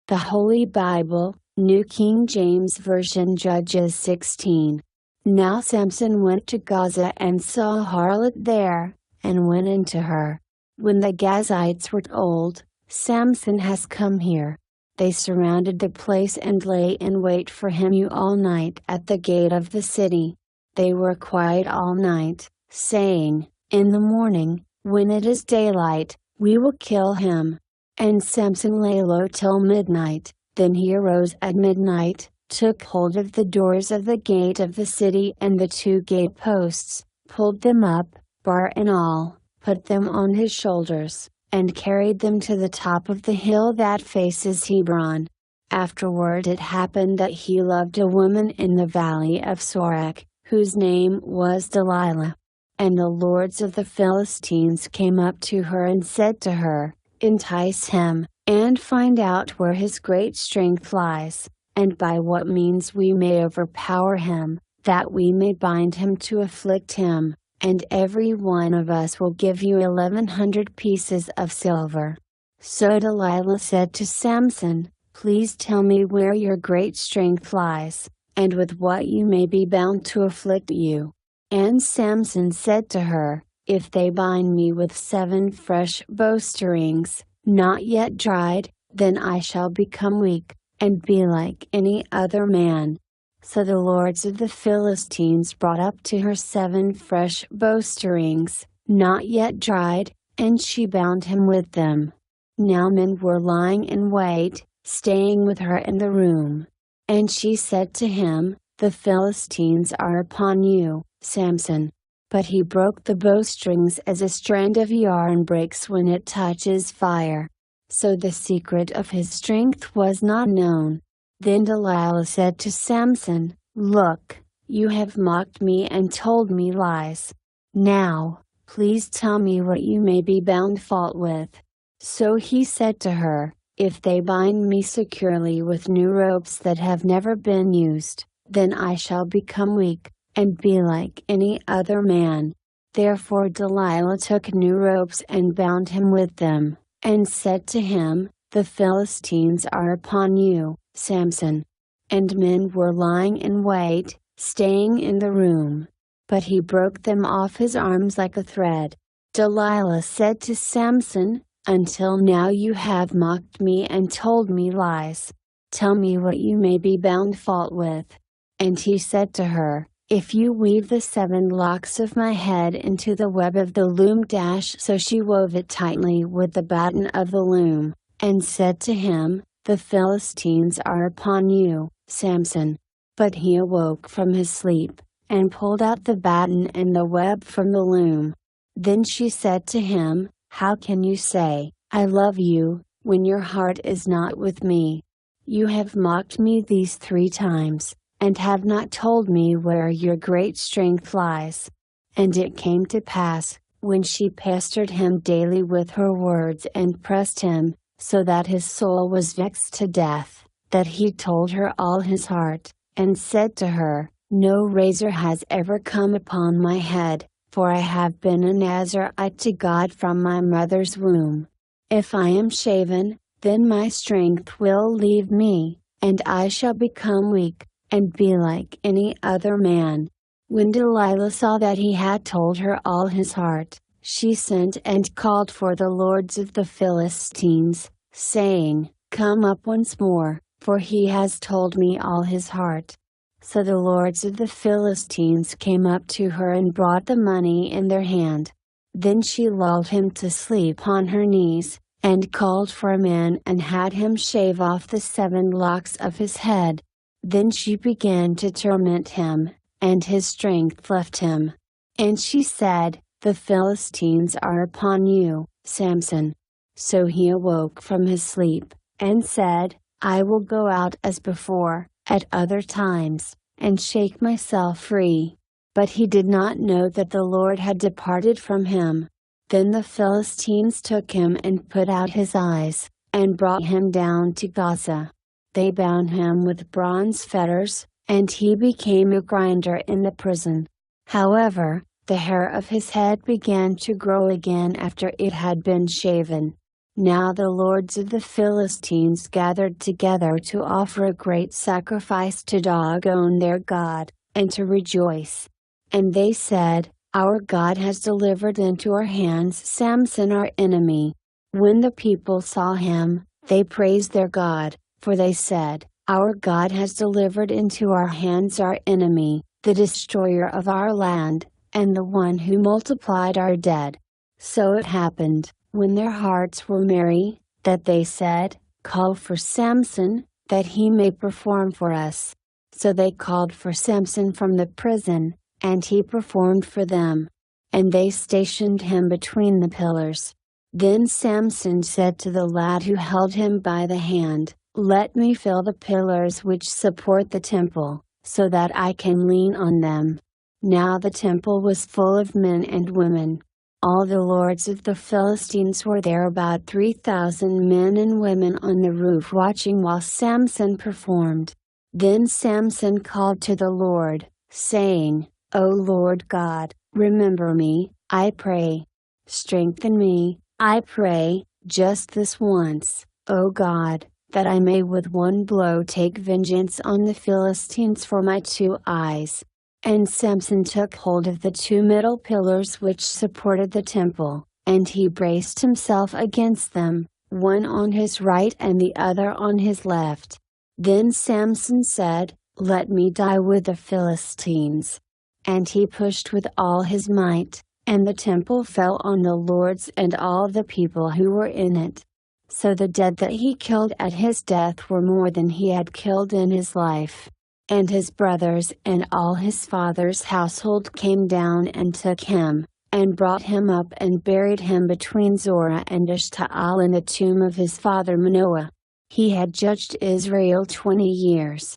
The Holy Bible, New King James Version, Judges 16. Now Samson went to Gaza and saw a harlot there, and went into her. When the Gazites were told, "Samson has come here," they surrounded the place and lay in wait for him all night at the gate of the city. They were quiet all night, saying, "In the morning, when it is daylight, we will kill him." And Samson lay low till midnight. Then he arose at midnight, took hold of the doors of the gate of the city and the 2 gate posts, pulled them up, bar and all, put them on his shoulders, and carried them to the top of the hill that faces Hebron. Afterward it happened that he loved a woman in the valley of Sorek, whose name was Delilah. And the lords of the Philistines came up to her and said to her, "Entice him, and find out where his great strength lies, and by what means we may overpower him, that we may bind him to afflict him, and every one of us will give you 1,100 pieces of silver." So Delilah said to Samson, "Please tell me where your great strength lies, and with what you may be bound to afflict you." And Samson said to her, "If they bind me with 7 fresh bowstrings, not yet dried, then I shall become weak, and be like any other man." So the lords of the Philistines brought up to her 7 fresh bowstrings, not yet dried, and she bound him with them. Now men were lying in wait, staying with her in the room. And she said to him, "The Philistines are upon you, Samson." But he broke the bowstrings as a strand of yarn breaks when it touches fire. So the secret of his strength was not known. Then Delilah said to Samson, "Look, you have mocked me and told me lies. Now, please tell me what you may be bound fault with." So he said to her, "If they bind me securely with new ropes that have never been used, then I shall become weak, and be like any other man." Therefore Delilah took new ropes and bound him with them, and said to him, "The Philistines are upon you, Samson." And men were lying in wait, staying in the room. But he broke them off his arms like a thread. Delilah said to Samson, "Until now you have mocked me and told me lies. Tell me what you may be bound fault with." And he said to her, "If you weave the 7 locks of my head into the web of the loom." So she wove it tightly with the batten of the loom, and said to him, "The Philistines are upon you, Samson." But he awoke from his sleep, and pulled out the batten and the web from the loom. Then she said to him, "How can you say, 'I love you,' when your heart is not with me? You have mocked me these 3 times, and have not told me where your great strength lies." And it came to pass, when she pestered him daily with her words and pressed him, so that his soul was vexed to death, that he told her all his heart, and said to her, "No razor has ever come upon my head, for I have been a Nazarite to God from my mother's womb. If I am shaven, then my strength will leave me, and I shall become weak, and be like any other man." When Delilah saw that he had told her all his heart, she sent and called for the lords of the Philistines, saying, "Come up once more, for he has told me all his heart." So the lords of the Philistines came up to her and brought the money in their hand. Then she lulled him to sleep on her knees, and called for a man and had him shave off the 7 locks of his head. Then she began to torment him, and his strength left him. And she said, "The Philistines are upon you, Samson." So he awoke from his sleep, and said, "I will go out as before, at other times, and shake myself free." But he did not know that the Lord had departed from him. Then the Philistines took him and put out his eyes, and brought him down to Gaza. They bound him with bronze fetters, and he became a grinder in the prison. However, the hair of his head began to grow again after it had been shaven. Now the lords of the Philistines gathered together to offer a great sacrifice to Dagon their god, and to rejoice. And they said, "Our God has delivered into our hands Samson our enemy." When the people saw him, they praised their God, for they said, "Our God has delivered into our hands our enemy, the destroyer of our land, and the one who multiplied our dead." So it happened, when their hearts were merry, that they said, "Call for Samson, that he may perform for us." So they called for Samson from the prison, and he performed for them. And they stationed him between the pillars. Then Samson said to the lad who held him by the hand, "Let me feel the pillars which support the temple, so that I can lean on them." Now the temple was full of men and women. All the lords of the Philistines were there, about 3,000 men and women on the roof watching while Samson performed. Then Samson called to the Lord, saying, "O Lord God, remember me, I pray. Strengthen me, I pray, just this once, O God, that I may with one blow take vengeance on the Philistines for my 2 eyes." And Samson took hold of the 2 middle pillars which supported the temple, and he braced himself against them, one on his right and the other on his left. Then Samson said, "Let me die with the Philistines." And he pushed with all his might, and the temple fell on the lords and all the people who were in it. So the dead that he killed at his death were more than he had killed in his life. And his brothers and all his father's household came down and took him, and brought him up and buried him between Zorah and Eshtaol in the tomb of his father Manoah. He had judged Israel 20 years.